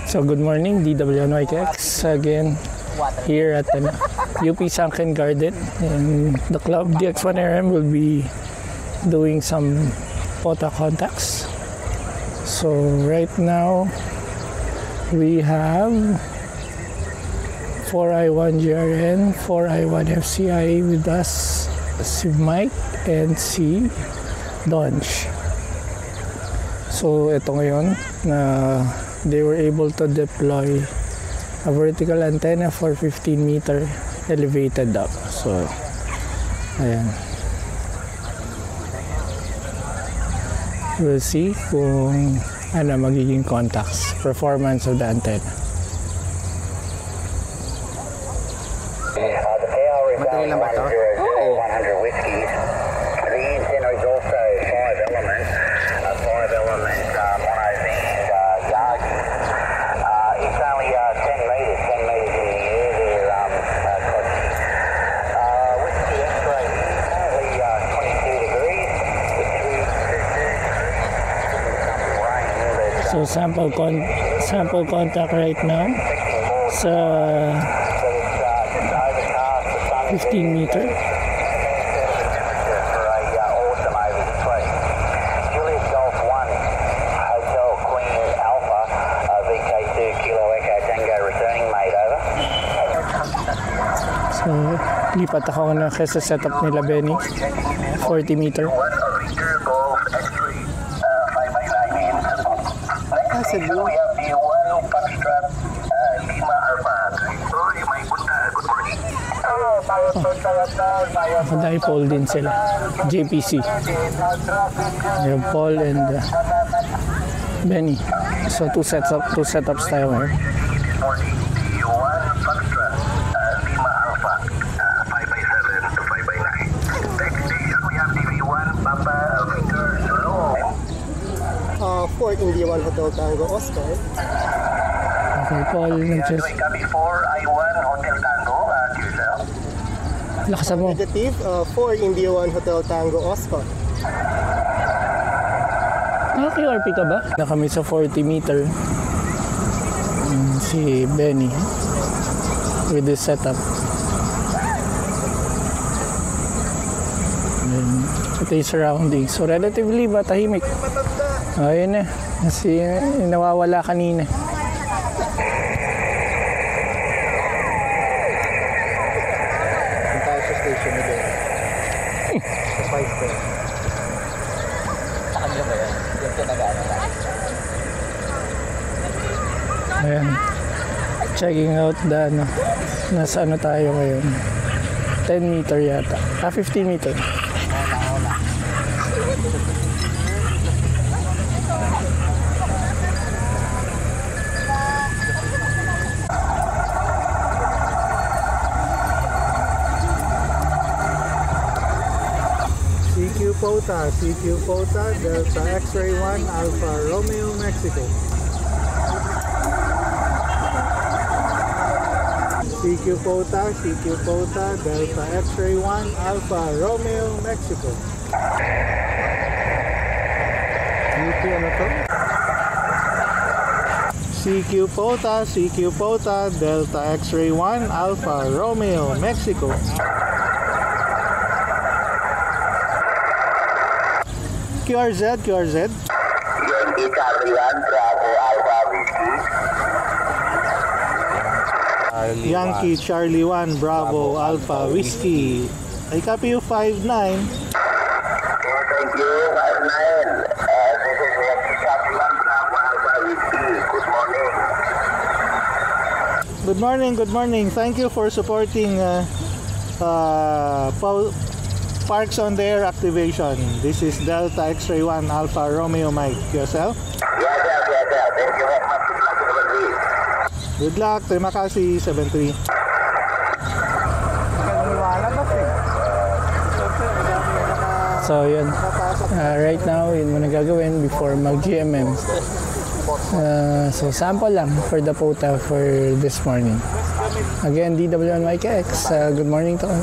So good morning, DWNYKX again here at the UP Sunken Garden, and the club DX1RM will be doing some POTA contacts. So right now we have 4i1 GRN, 4i1 FCI with us, si Mike and si Donch. So ito ngayon na they were able to deploy a vertical antenna for 15 meter elevated up. So ayan, we'll see kung ano magiging contacts, performance of the antenna. Madali lang ba ito? Oo. 100 whiskey. The antenna is also 5 elements. 5 elements monobeam Yagi. It's only 10 meters in the air there, whiskey X-ray currently 22 degrees. So sample contact right now sa 15 meter. So lipat ako na sa setup nila Benny, 40 meter. Dipole din sila, JPC. Yung Paul and Benny. So two setups tayo ngayon. Fort India 1 Hotel Tango Oscar. Okay, Paul, nag-just. Lakasan mo. Negative, 4 India 1 Hotel Tango Oscar. Naka-QRP ka ba? Na kami sa 40 meter. Si Benny with this setup. And ito yung surrounding. So relatively ba tahimik? Ayun na. Kasi nawawala kanina. Station na din. Sa 5 pen. Sa kanila ba yan? Yung pinag-ano lang. Ayan. Checking out the nasa ano tayo ngayon. 10 meter yata. 15 meter. CQ POTA, Delta X-ray 1, Alpha Romeo, Mexico. CQ POTA, Delta X-ray 1, Alpha Romeo, Mexico. UP ano to? CQ POTA, Delta X-ray 1, Alpha Romeo, Mexico. QRZ. Yankee Charlie 1, Bravo Alpha Whiskey. Yankee Charlie 1, Bravo Alpha Whiskey. I copy you 59. Thank you, 59. This is Yankee Charlie 1, Bravo Alpha Whiskey. Good morning. Good morning. Thank you for supporting Parks on the Air activation. This is Delta X-ray 1 Alpha Romeo Mike. Yourself? Yes. Thank you very much. Good luck. Terima kasih, 73. So yun. Right now, yun mo na gagawin before mag-GMM. So sample lang for the POTA for this morning. Again, DWNYKX. Good morning to all.